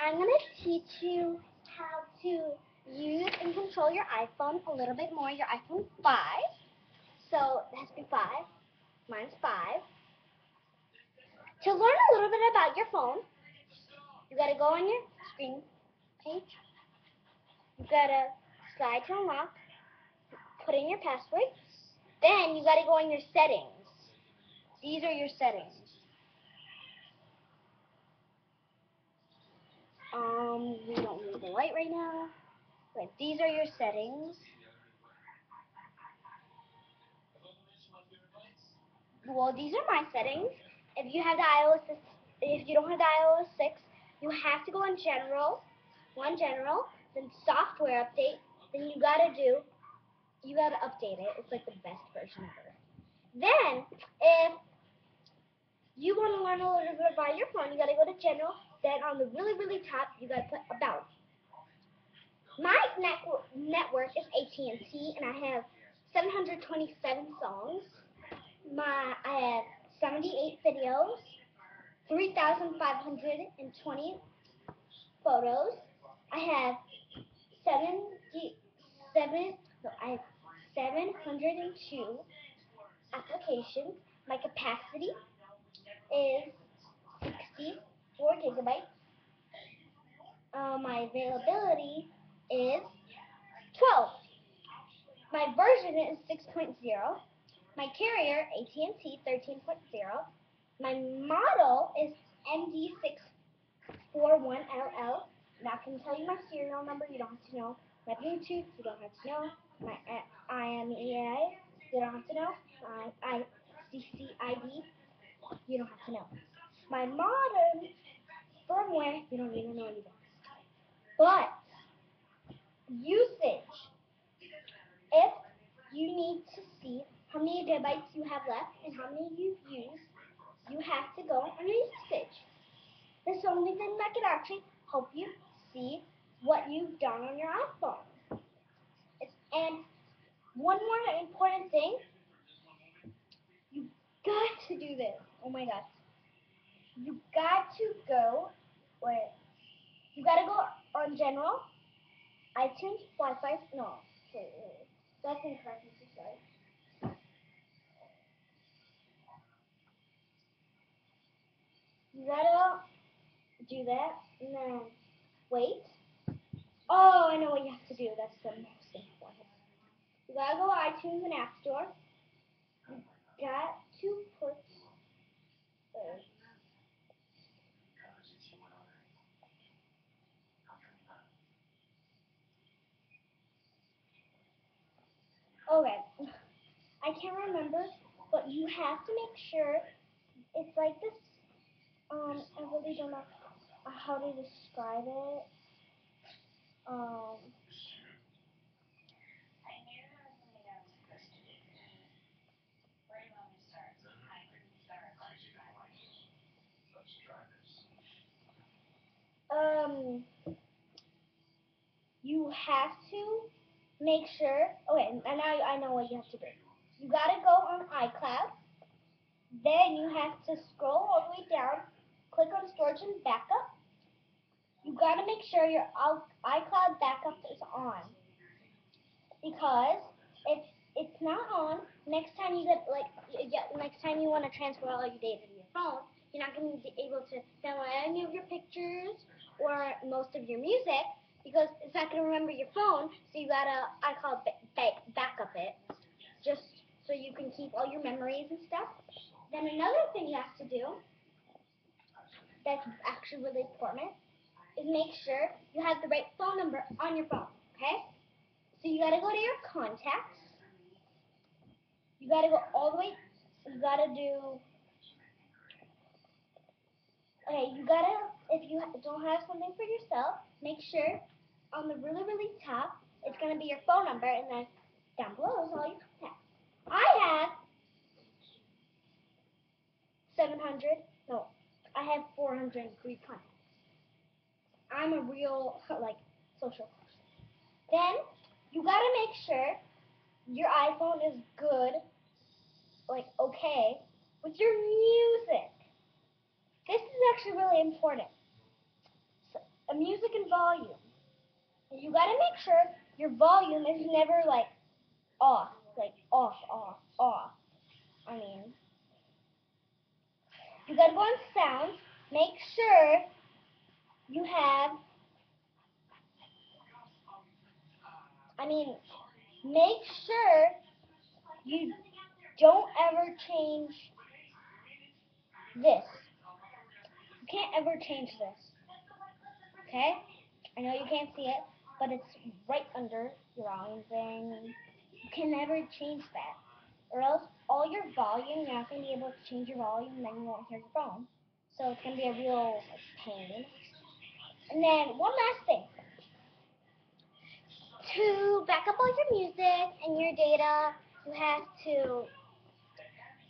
I'm going to teach you how to use and control your iPhone a little bit more, your iPhone 5. So it has to be 5. Mine's 5. To learn a little bit about your phone, you got to go on your screen page. You got to slide to unlock, put in your password. Then you got to go on your settings. These are your settings. We don't need the light right now. But these are your settings. Well, these are my settings. If you have the if you don't have the iOS 6, you have to go on General, then Software Update. Then you gotta update it. It's like the best version ever. Then, if you want to learn a little bit about your phone, you gotta go to General. Then on the really top, you gotta put About. My network is AT&T, and I have 727 songs. I have 78 videos, 3,520 photos. I have 702 applications. My capacity is 64 gigabytes. My availability is 12. My version is 6.0. My carrier, AT&T 13.0. My model is MD641LL. Now I can tell you my serial number, you don't have to know. My Bluetooth, you don't have to know. My IMEI, you don't have to know. My ICCID, you don't have to know. My modern firmware, you don't need to know either. But usage, if you need to see how many gigabytes you have left and how many you've used, you have to go on usage. This is the only thing that can actually help you see what you've done on your iPhone. And one more important thing, you got to do this. Oh my gosh. You got to go, you got to go on General, iTunes, Wi-Fi, no, that's incorrect, I'm so sorry. You gotta do that, and then wait. Oh, I know what you have to do. That's the most important. You gotta go to iTunes and App Store. You got to put okay. I can't remember, but you have to make sure it's like this. I really don't know how to describe it. You have to make sure. Okay, and now I know what you have to do. You gotta go on iCloud. Then you have to scroll all the way down, click on storage and backup. You gotta make sure your iCloud backup is on, because if it's not on, next time you next time you want to transfer all your data to your phone, you're not going to be able to download any of your pictures or most of your music, because it's not going to remember your phone. So you gotta iCloud backup it, just so you can keep all your memories and stuff. Then another thing you have to do that's actually really important is make sure you have the right phone number on your phone, okay? So you gotta go to your contacts. You gotta go all the way, you gotta do, okay, you gotta, if you don't have something for yourself, make sure on the really top, it's gonna be your phone number, and then down below is all your contacts. I have 403 contacts. I'm a real, social person. Then, you gotta make sure your iPhone is good, okay, with your music. This is actually really important. So, music and volume. You gotta make sure your volume is never like off, off. I mean, you gotta go on sound. Make sure you have. Make sure you don't ever change this. You can't ever change this. Okay? I know you can't see it, but it's right under your volume thing. You can never change that. Or else all your volume, you're not going to be able to change your volume, and then you won't hear your phone. So it's going to be a real pain. And then one last thing. To back up all your music and your data, you have to,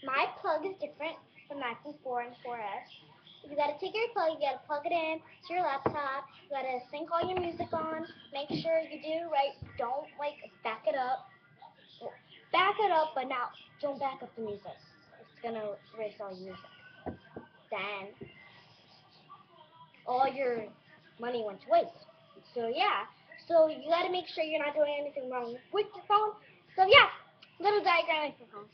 my plug is different from MacBook 4 and 4S. You gotta take your plug, you gotta plug it in to your laptop, you gotta sync all your music on, make sure you do right, don't like back it up. Back it up, but now don't back up the music. It's gonna erase all your music. Then all your money went to waste. So yeah, so you gotta make sure you're not doing anything wrong with your phone. So yeah, little diagram of your phone.